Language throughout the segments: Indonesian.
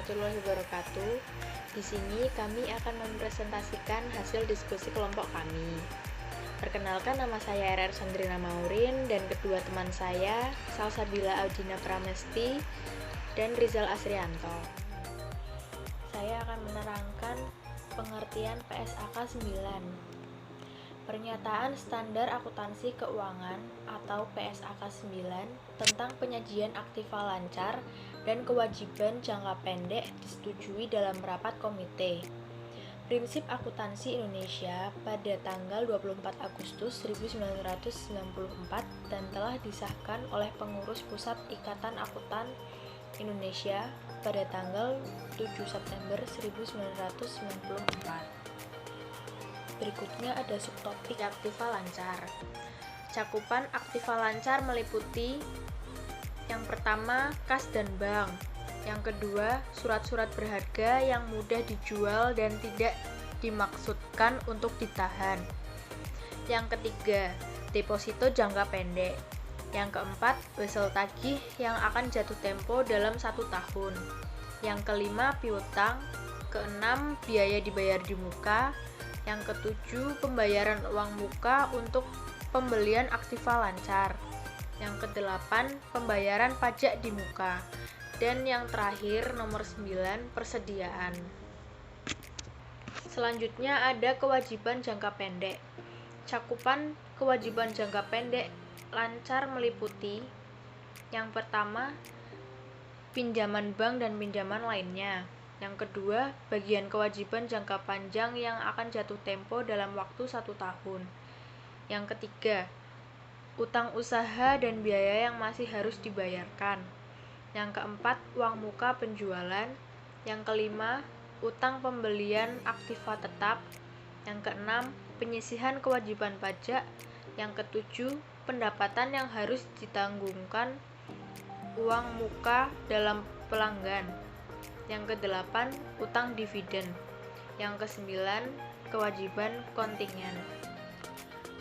warahmatullahi wabarakatuh. Di sini kami akan mempresentasikan hasil diskusi kelompok kami. Perkenalkan, nama saya RR Sandrina Maurin dan kedua teman saya, Salsabila Audina Pramesti dan Rizal Asrianto. Saya akan menerangkan pengertian PSAK 9. Pernyataan Standar Akuntansi Keuangan atau PSAK 9 tentang penyajian aktiva lancar dan kewajiban jangka pendek disetujui dalam rapat komite Prinsip Akuntansi Indonesia pada tanggal 24 Agustus 1994 dan telah disahkan oleh pengurus Pusat Ikatan Akuntan Indonesia pada tanggal 7 September 1994. Berikutnya ada subtopik aktiva lancar. Cakupan aktiva lancar meliputi yang pertama, kas dan bank. Yang kedua, surat-surat berharga yang mudah dijual dan tidak dimaksudkan untuk ditahan. Yang ketiga, deposito jangka pendek. Yang keempat, wesel tagih yang akan jatuh tempo dalam 1 tahun. Yang kelima, piutang. Keenam, biaya dibayar di muka. Yang ketujuh, pembayaran uang muka untuk pembelian aktiva lancar. Yang kedelapan, pembayaran pajak di muka. Dan yang terakhir, nomor 9, persediaan. Selanjutnya ada kewajiban jangka pendek. Cakupan kewajiban jangka pendek lancar meliputi yang pertama, pinjaman bank dan pinjaman lainnya. Yang kedua, bagian kewajiban jangka panjang yang akan jatuh tempo dalam waktu 1 tahun. Yang ketiga, utang usaha dan biaya yang masih harus dibayarkan. Yang keempat, uang muka penjualan. Yang kelima, utang pembelian aktiva tetap. Yang keenam, penyisihan kewajiban pajak. Yang ketujuh, pendapatan yang harus ditanggungkan uang muka dalam pelanggan. Yang kedelapan, utang dividen. Yang kesembilan, kewajiban kontingen.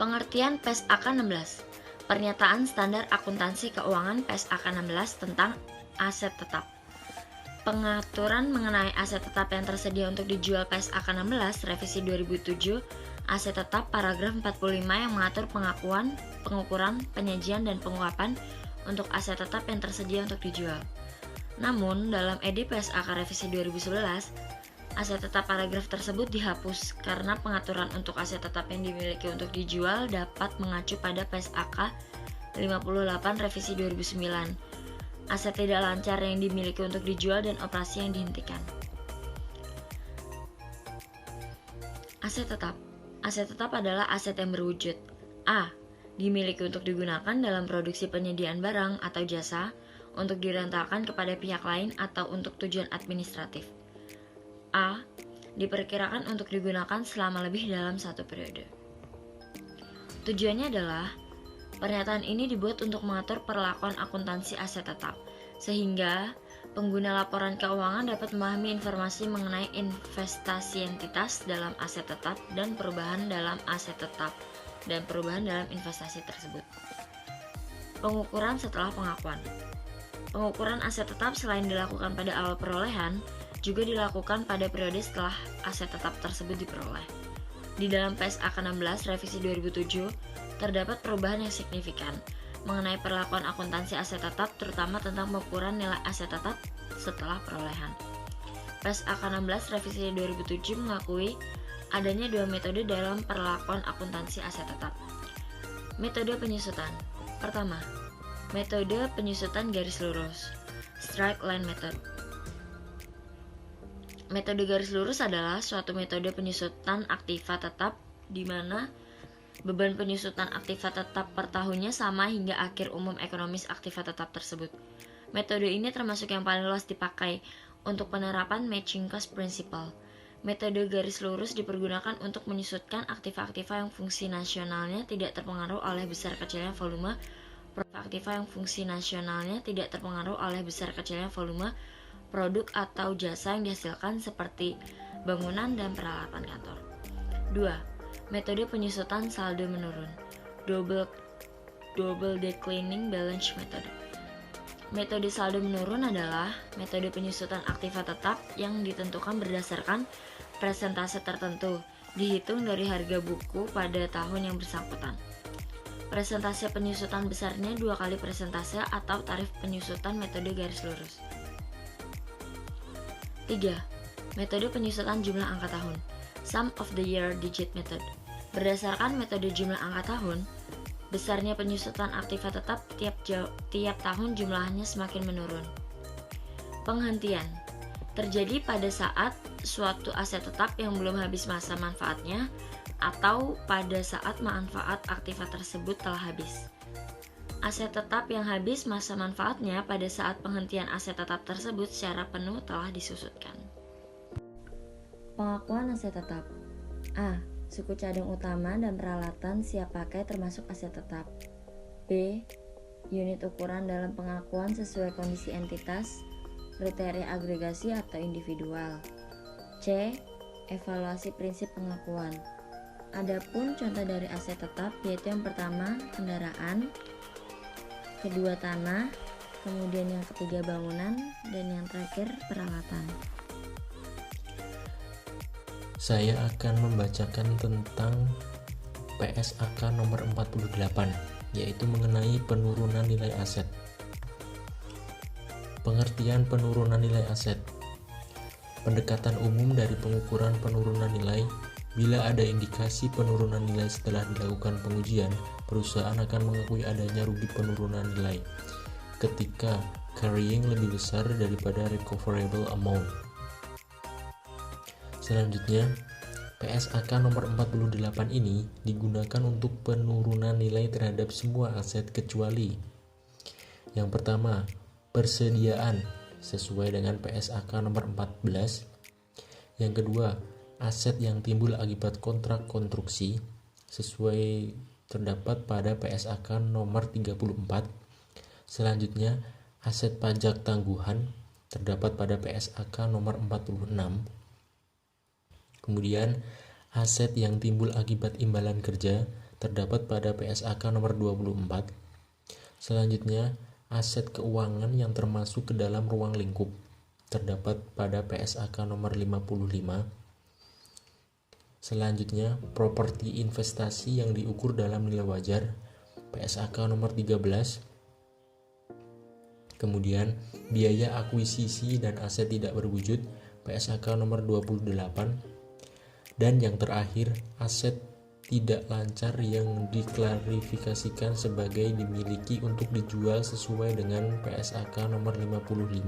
Pengertian PSAK 16. Pernyataan Standar Akuntansi Keuangan PSAK 16 tentang aset tetap. Pengaturan mengenai aset tetap yang tersedia untuk dijual PSAK 16 revisi 2007, aset tetap paragraf 45 yang mengatur pengakuan, pengukuran, penyajian dan penguapan untuk aset tetap yang tersedia untuk dijual. Namun, dalam ED PSAK revisi 2011, aset tetap paragraf tersebut dihapus karena pengaturan untuk aset tetap yang dimiliki untuk dijual dapat mengacu pada PSAK 58 revisi 2009. Aset tidak lancar yang dimiliki untuk dijual dan operasi yang dihentikan. Aset tetap. Aset tetap adalah aset yang berwujud A. Dimiliki untuk digunakan dalam produksi penyediaan barang atau jasa, untuk direntalkan kepada pihak lain atau untuk tujuan administratif. A. Diperkirakan untuk digunakan selama lebih dalam 1 periode. Tujuannya adalah pernyataan ini dibuat untuk mengatur perlakuan akuntansi aset tetap, sehingga pengguna laporan keuangan dapat memahami informasi mengenai investasi entitas dalam aset tetap dan perubahan dalam aset tetap dan perubahan dalam investasi tersebut. Pengukuran setelah pengakuan. Pengukuran aset tetap selain dilakukan pada awal perolehan, juga dilakukan pada periode setelah aset tetap tersebut diperoleh. Di dalam PSAK 16 revisi 2007, terdapat perubahan yang signifikan mengenai perlakuan akuntansi aset tetap, terutama tentang pengukuran nilai aset tetap setelah perolehan. PSAK 16 revisi 2007 mengakui adanya 2 metode dalam perlakuan akuntansi aset tetap. Metode penyusutan. Pertama, metode penyusutan garis lurus, straight line method. Metode garis lurus adalah suatu metode penyusutan aktiva tetap di mana beban penyusutan aktiva tetap per tahunnya sama hingga akhir umum ekonomis aktiva tetap tersebut. Metode ini termasuk yang paling luas dipakai untuk penerapan matching cost principle. Metode garis lurus dipergunakan untuk menyusutkan aktiva-aktiva yang fungsi nasionalnya tidak terpengaruh oleh besar kecilnya volume aktiva yang fungsi nasionalnya tidak terpengaruh oleh besar kecilnya volume produk atau jasa yang dihasilkan seperti bangunan dan peralatan kantor. 2. Metode penyusutan saldo menurun, double declining balance method. Metode saldo menurun adalah metode penyusutan aktiva tetap yang ditentukan berdasarkan presentase tertentu, dihitung dari harga buku pada tahun yang bersangkutan. Presentase penyusutan besarnya 2 kali presentase atau tarif penyusutan metode garis lurus. 3. Metode penyusutan jumlah angka tahun, Sum of the Year Digit Method. Berdasarkan metode jumlah angka tahun, besarnya penyusutan aktiva tetap tiap tahun jumlahnya semakin menurun. Penghentian terjadi pada saat suatu aset tetap yang belum habis masa manfaatnya atau pada saat manfaat aktiva tersebut telah habis. Aset tetap yang habis masa manfaatnya pada saat penghentian aset tetap tersebut secara penuh telah disusutkan. Pengakuan aset tetap. A. Suku cadang utama dan peralatan siap pakai termasuk aset tetap. B. Unit ukuran dalam pengakuan sesuai kondisi entitas, kriteria agregasi atau individual. C. Evaluasi prinsip pengakuan. Adapun contoh dari aset tetap yaitu yang pertama kendaraan, kedua tanah, kemudian yang ketiga bangunan, dan yang terakhir peralatan. Saya akan membacakan tentang PSAK nomor 48, yaitu mengenai penurunan nilai aset. Pengertian penurunan nilai aset. Pendekatan umum dari pengukuran penurunan nilai. Bila ada indikasi penurunan nilai setelah dilakukan pengujian, perusahaan akan mengakui adanya rugi penurunan nilai ketika carrying lebih besar daripada recoverable amount. Selanjutnya, PSAK nomor 48 ini digunakan untuk penurunan nilai terhadap semua aset kecuali yang pertama, persediaan sesuai dengan PSAK nomor 14. Yang kedua, aset yang timbul akibat kontrak konstruksi sesuai terdapat pada PSAK nomor 34. Selanjutnya, aset pajak tangguhan terdapat pada PSAK nomor 46. Kemudian, aset yang timbul akibat imbalan kerja terdapat pada PSAK nomor 24. Selanjutnya, aset keuangan yang termasuk ke dalam ruang lingkup terdapat pada PSAK nomor 55. Selanjutnya, properti investasi yang diukur dalam nilai wajar, PSAK nomor 13. Kemudian, biaya akuisisi dan aset tidak berwujud, PSAK nomor 28. Dan yang terakhir, aset tidak lancar yang diklarifikasikan sebagai dimiliki untuk dijual sesuai dengan PSAK nomor 55.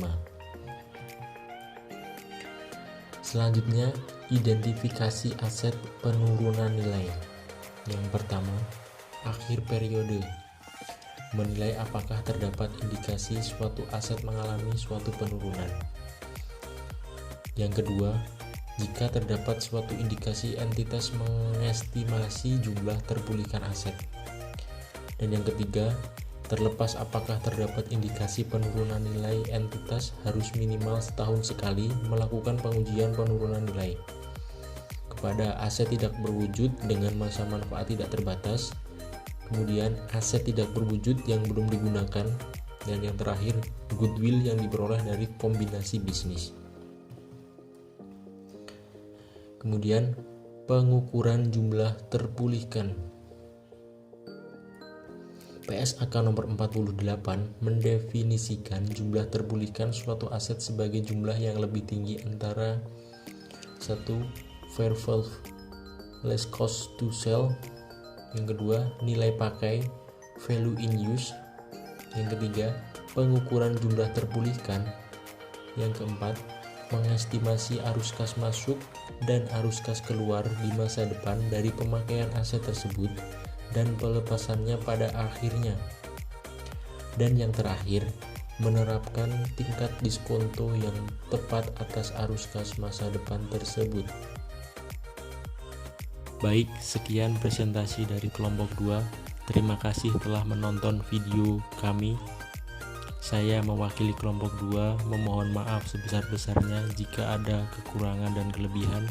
Selanjutnya, identifikasi aset penurunan nilai. Yang pertama, akhir periode. Menilai apakah terdapat indikasi suatu aset mengalami suatu penurunan. Yang kedua, jika terdapat suatu indikasi entitas mengestimasi jumlah terpulihkan aset. Dan yang ketiga, terlepas apakah terdapat indikasi penurunan nilai, entitas harus minimal setahun sekali melakukan pengujian penurunan nilai kepada aset tidak berwujud dengan masa manfaat tidak terbatas, kemudian aset tidak berwujud yang belum digunakan, dan yang terakhir goodwill yang diperoleh dari kombinasi bisnis. Kemudian pengukuran jumlah terpulihkan. PSAK nomor 48 mendefinisikan jumlah terpulihkan suatu aset sebagai jumlah yang lebih tinggi antara 1. Fair value less cost to sell. Yang kedua, nilai pakai value in use. Yang ketiga, pengukuran jumlah terpulihkan. Yang keempat, mengestimasi arus kas masuk dan arus kas keluar di masa depan dari pemakaian aset tersebut dan pelepasannya pada akhirnya. Dan yang terakhir, menerapkan tingkat diskonto yang tepat atas arus kas masa depan tersebut. Baik, sekian presentasi dari kelompok 2. Terima kasih telah menonton video kami. Saya mewakili kelompok 2 memohon maaf sebesar-besarnya jika ada kekurangan dan kelebihan.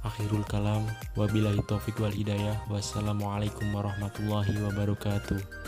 Akhirul kalam, wabillahi taufiq wal hidayah. Wassalamualaikum warahmatullahi wabarakatuh.